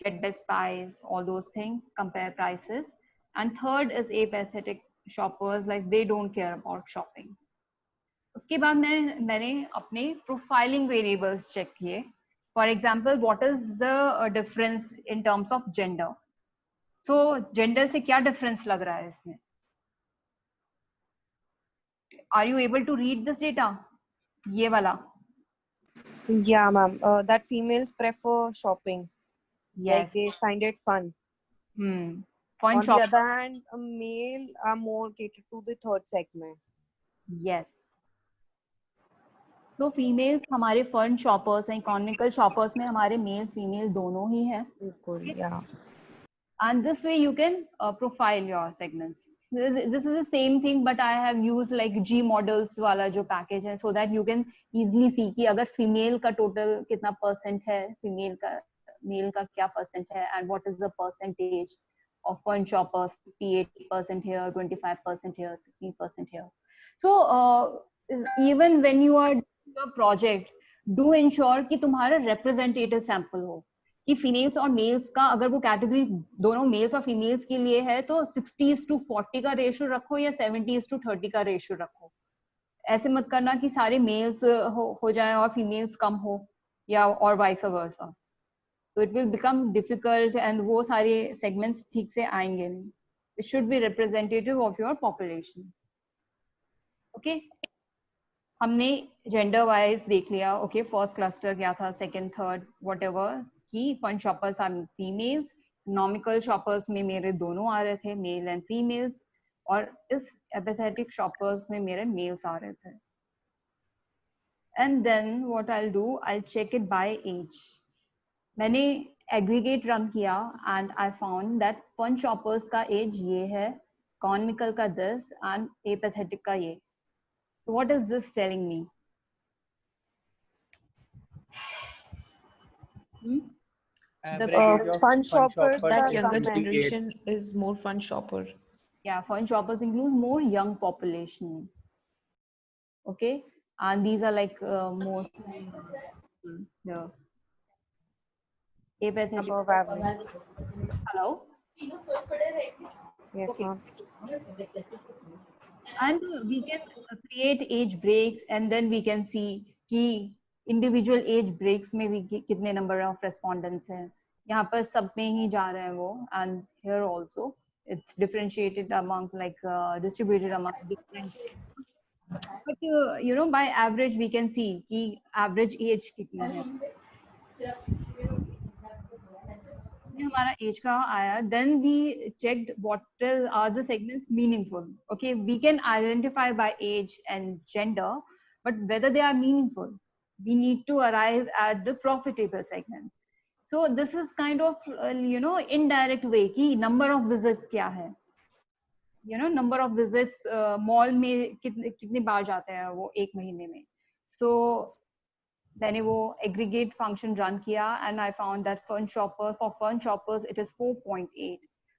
get best price, all those things, compare prices. And third is apathetic shoppers, like they don't care about shopping. उसके बाद मैंने अपने profiling variables check किए. For example, what is the difference in terms of gender. So gender से क्या difference लग रहा है इसमें? Are you able to read this data? ये वाला. Yeah, ma'am. That females prefer shopping. Like Yes. they find it fun. Fun On the shoppers. other hand, a male are more catered to the third segment. Yes. तो females हमारे fun shoppers हैं, economical shoppers में हमारे male female दोनों ही हैं. Yeah. And this way you can profile your segments. This is the same thing, but I have used like G models वाला जो package है, so that you can easily see कि अगर female का total कितना percent है, female का mail का क्या परसेंट है, and what is the percentage of fun shoppers, 58% here, 25% here, 16% here. So even when you are doing a project, do ensure कि तुम्हारा representative sample हो, कि फीमेल्स और मेल्स का अगर वो कैटेगरी दोनों मेल्स और फीमेल्स के लिए है तो 60:40 का रेशियो रखो या 70:30 का रेशियो रखो. ऐसे मत करना कि सारे मेल्स हो जाए और फीमेल्स कम हो या और वाइस वर्सा. तो it will become difficult and वो सारे सेगमेंट्स ठीक से आएंगे नहीं. It should be representative of your population. Okay, हमने जेंडर वाइज देख लिया. ओके, फर्स्ट क्लस्टर क्या था, सेकंड, थर्ड, व्हाटएवर, कि fun shoppers are females. Economical shoppers में मेरे दोनों आ रहे थे, मेल एंड फीमेल्स, और इस एपिथेटिक शॉपर्स में मेरे मेल्स आ रहे थे. And then what I will do, I check it by age. मैंने एग्रीगेट रन किया and I found that fun shoppers का एज ये है, इकोनॉमिकल का दिस एंड एपिथेटिक का ये. So what is this telling me? The fun shoppers That are younger common. generation is more fun shopper. Yeah, fun shoppers includes more young population. Okay, and these are like more the apathetic. Above average. Hello. Yes, Okay. ma'am. And we can create age breaks and then we can see कि individual age breaks में भी कितने number of respondents हैं. यहाँ पर सब में ही जा रहे हैं वो, and here also it's differentiated amongst like distributed among different. But you know, by average we can see कि average age कितना है. हमारा एज का आया, then we checked what are the segments meaningful. Okay, we can identify by age and gender, but whether they are meaningful, we need to arrive at the profitable segments. So this is kind of you know, indirect way कि number of visits क्या है, you know, number of visits mall में कितने बार जाते हैं वो एक महीने में. So मैंने वो aggregate function run किया and I found that for fun shoppers it is 4.8,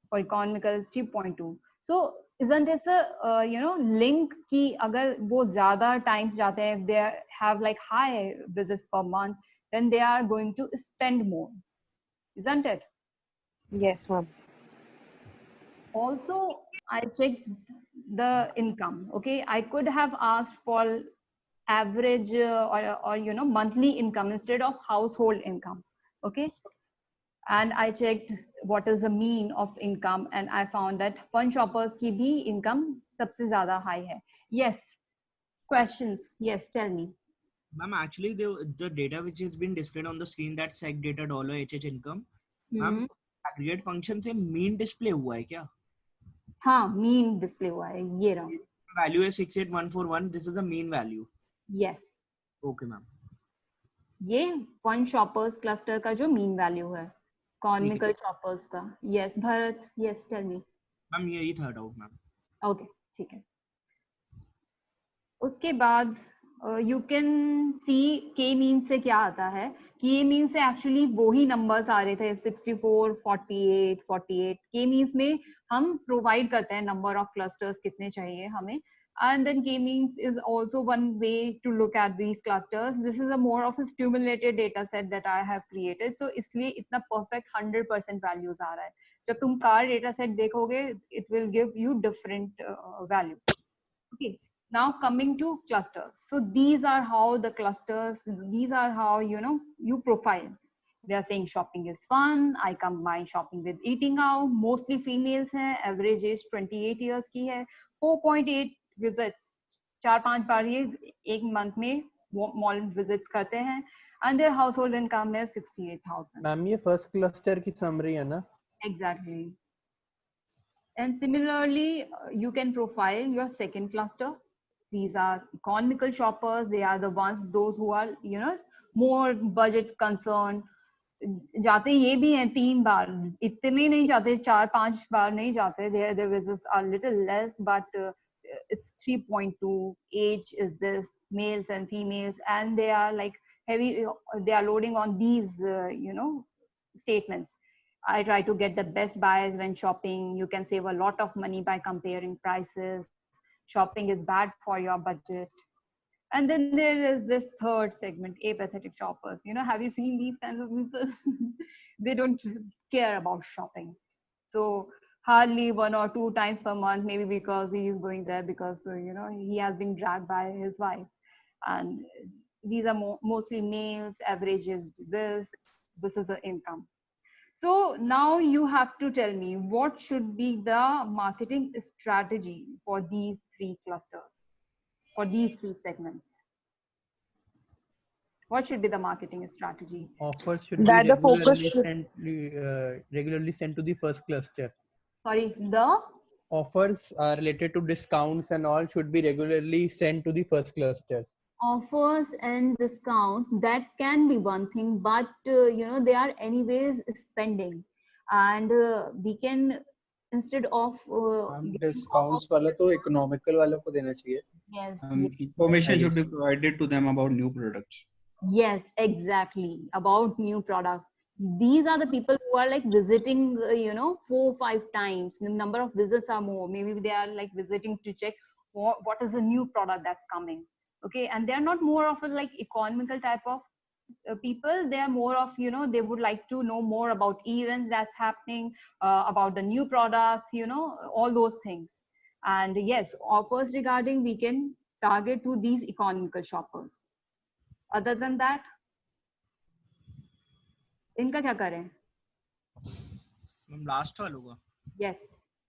for economical is 3.2. So isn't this a you know, link कि अगर वो ज़्यादा times जाते हैं, if they have like high visits per month, then they are going to spend more, isn't it? Yes, ma'am. Also, I checked the income. Okay, I could have asked for average or you know, monthly income instead of household income. Okay, and I checked what is the mean of income and I found that fun shoppers की भी income सबसे ज़्यादा high है. Yes, questions? Yes, tell me. Ma'am, actually the data which has been displayed on the screen, that seg data $HH income, ma'am, aggregate function से mean display हुआ है क्या? हाँ, mean display हुआ है, ये रहा. Value is 68141. This is a mean value. Yes. Okay, ma'am. ये fun shoppers cluster का जो mean value है, economical shoppers का. Yes, Bharat. Yes, tell me. Ma'am, यही था doubt, ma'am. Okay, ठीक है. उसके बाद you can see K mean से क्या आता है. K mean से actually वही numbers आ रहे थे, 64, 48, 48. K means में हम provide करते हैं number of clusters कितने चाहिए हमें. And then K-means is also one way to look at these clusters. This is a more of a stimulated data set that I have created. So इसलिए इतना perfect 100% values आ रहा है. जब तुम car data set देखोगे, it will give you different value. Okay. Now coming to clusters. So these are how the clusters, these are how, you know, you profile. They are saying shopping is fun. I combine shopping with eating out. Mostly females हैं. Average age 28 years की है. 4.8 visits. 4-5 बार ये एक month में mall visits करते हैं and their household income is 68,000. Ma'am ये first cluster की समरी है ना? Exactly. And similarly, you can profile your second cluster. These are economical shoppers. They are the ones, those who are, you know, more budget concerned. जाते ये भी हैं 3 बार, इतने नहीं जाते, 4-5 बार नहीं जाते. Their visits are little less, but it's 3.2. Age is this, males and females, and they are like heavy. They are loading on these, you know, statements. I try to get the best buys when shopping. You can save a lot of money by comparing prices. Shopping is bad for your budget. And then there is this third segment, apathetic shoppers. You know, have you seen these kinds of people? They don't care about shopping. So hardly 1 or 2 times per month, maybe because he is going there because, you know, he has been dragged by his wife. And these are mostly males, average is this is the income. So now you have to tell me what should be the marketing strategy for these 3 clusters, for these 3 segments. What should be the marketing strategy? Offers should be That the focus regularly sent to the first cluster. Sorry, the offers related to discounts and all should be regularly sent to the first clusters. Offers and discount, that can be one thing, but you know, they are anyways spending, and we can, instead of discounts वाला तो economical वालों को देना चाहिए. Yes. Information should be provided to them about new products. Yes, exactly, about new product. These are the people who are like visiting, you know, 4 or 5 times. The number of visits are more. Maybe they are like visiting to check what is the new product that's coming. Okay, and they are not more of a like economical type of people. They are more of, you know, they would like to know more about events that's happening, about the new products, you know, all those things. And yes, offers regarding, we can target to these economical shoppers. Other than that, इनका क्या करें? Last वालों का? Yes.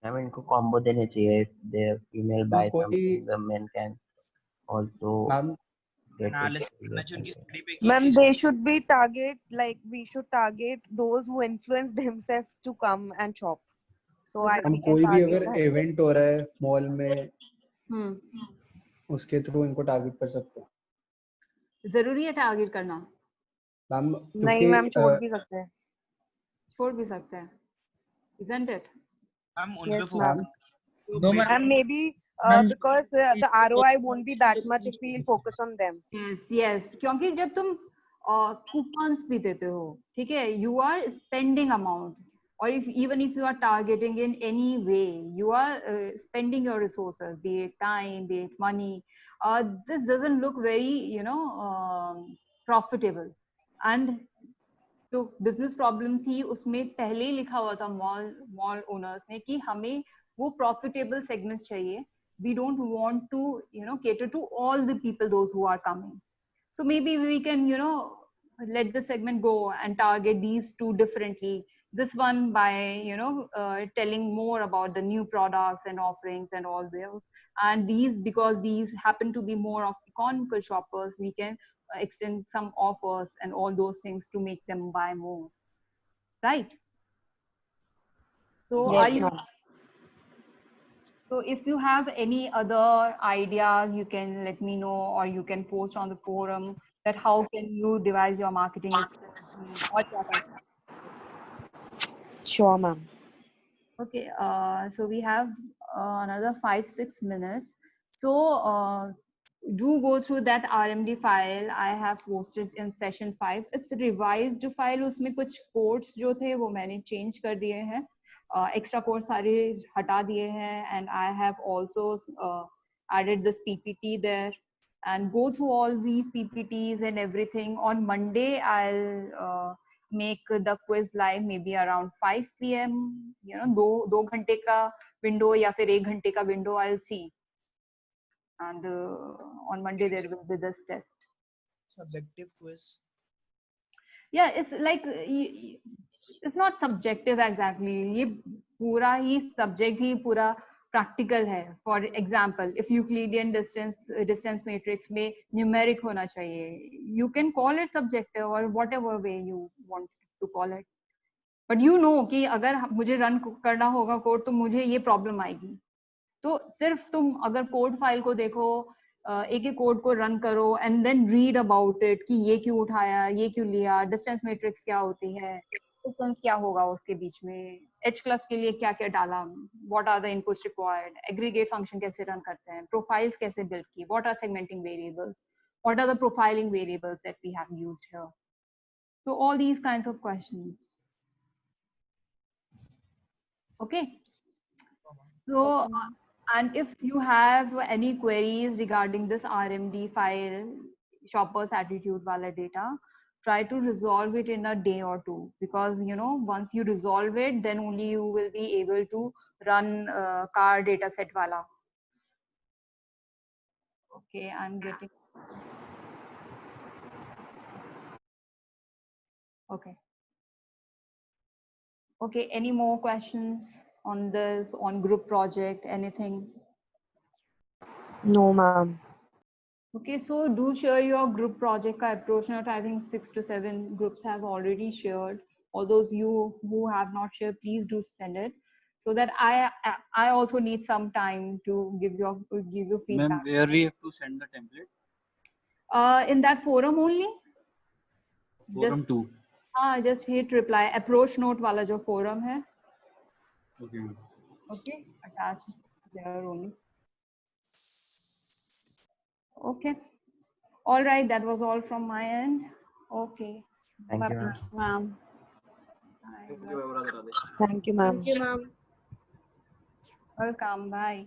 I mean, इनको combo देने चाहिए. If the female buys something, the men can also get it. Ma'am, they should be we should target those who influence themselves to come and shop. So I हम कोई भी अगर event हो रहा है mall में, उसके through इनको target कर सकते हैं. जरूरी है टारगेट करना? मैम नहीं मैम, छोड़ भी सकते हैं. छोड़ भी सकते हैं, isn't it? Yes, ma'am. No, ma'am. Maybe because the ROI won't be that much if we focus on them. Yes. क्योंकि जब तुम coupons भी देते हो, ठीक है, you are spending amount, or even if you are targeting in any way, you are spending your resources, be it time, be it money. This doesn't look very, you know, profitable. And जो business problem थी उसमें पहले ही लिखा हुआ था mall owners ने कि हमें वो प्रॉफिटेबल सेगमेंट्स चाहिए. We don't want to, you know, cater to all the people, those who are coming. So maybe we can, you know, let the segment go and target these 2 differently. This one by, you know, telling more about the new products and offerings and all those. And these, because these happen to be more of economical shoppers, we can extend some offers and all those things to make them buy more. Right? So yes, are you? So if you have any other ideas, you can let me know, or you can post on the forum that how can you devise your marketing strategy. Sure, ma'am. Okay, so we have another 5-6 minutes. So do go through that RMD file I have posted in session 5. It's a revised file. उसमें कुछ codes जो थे वो मैंने change कर दिए हैं. Extra codes सारे हटा दिए हैं, and I have also added this PPT there. And go through all these PPTs and everything. On Monday, I'll make the quiz live maybe around 5 PM. You know, 2 घंटे का window या फिर 1 घंटे का window I'll see. And on Monday there will be this test. Subjective quiz. Yeah, it's like it's not subjective exactly. ये पूरा ही subject ही पूरा practical है. For example if Euclidean distance matrix में न्यूमेरिक होना चाहिए, you can call it subjective और whatever way you want to call it, but you know कि अगर मुझे रन करना होगा कोड तो मुझे ये प्रॉब्लम आएगी. तो सिर्फ तुम अगर कोड फाइल को देखो, एक एक कोड को रन करो and then read about it कि ये क्यों उठाया, ये क्यों लिया, डिस्टेंस मैट्रिक्स क्या होती है, डिस्टेंस क्या होगा उसके बीच में, एच क्लास के लिए क्या क्या डाला, what are the inputs required, aggregate function कैसे रन करते हैं, प्रोफाइल्स कैसे बिल्ड की, what are segmenting variables, what are the profiling variables that we have used here. So all these kinds of questions. Okay. So and if you have any queries regarding this RMD file, shopper's attitude wala data, try to resolve it in a day or two, because you know once you resolve it, then only you will be able to run car data set wala. Okay, I'm getting. Okay. Okay, any more questions on this, on group project, anything? No, ma'am. Okay, so do share your group project ka approach note. I think 6 to 7 groups have already shared. All those you who have not shared, please do send it, so that I also need some time to give you Ma'am, feedback. where we have to send the template? In that forum only. Forum 2. Just hit reply. Approach note wala jo forum hai. Okay. Okay, attach there only. Okay. All right, that was all from my end. Okay. Thank you, ma'am. Thank you, ma'am. Thank you, ma'am. Welcome. Bye.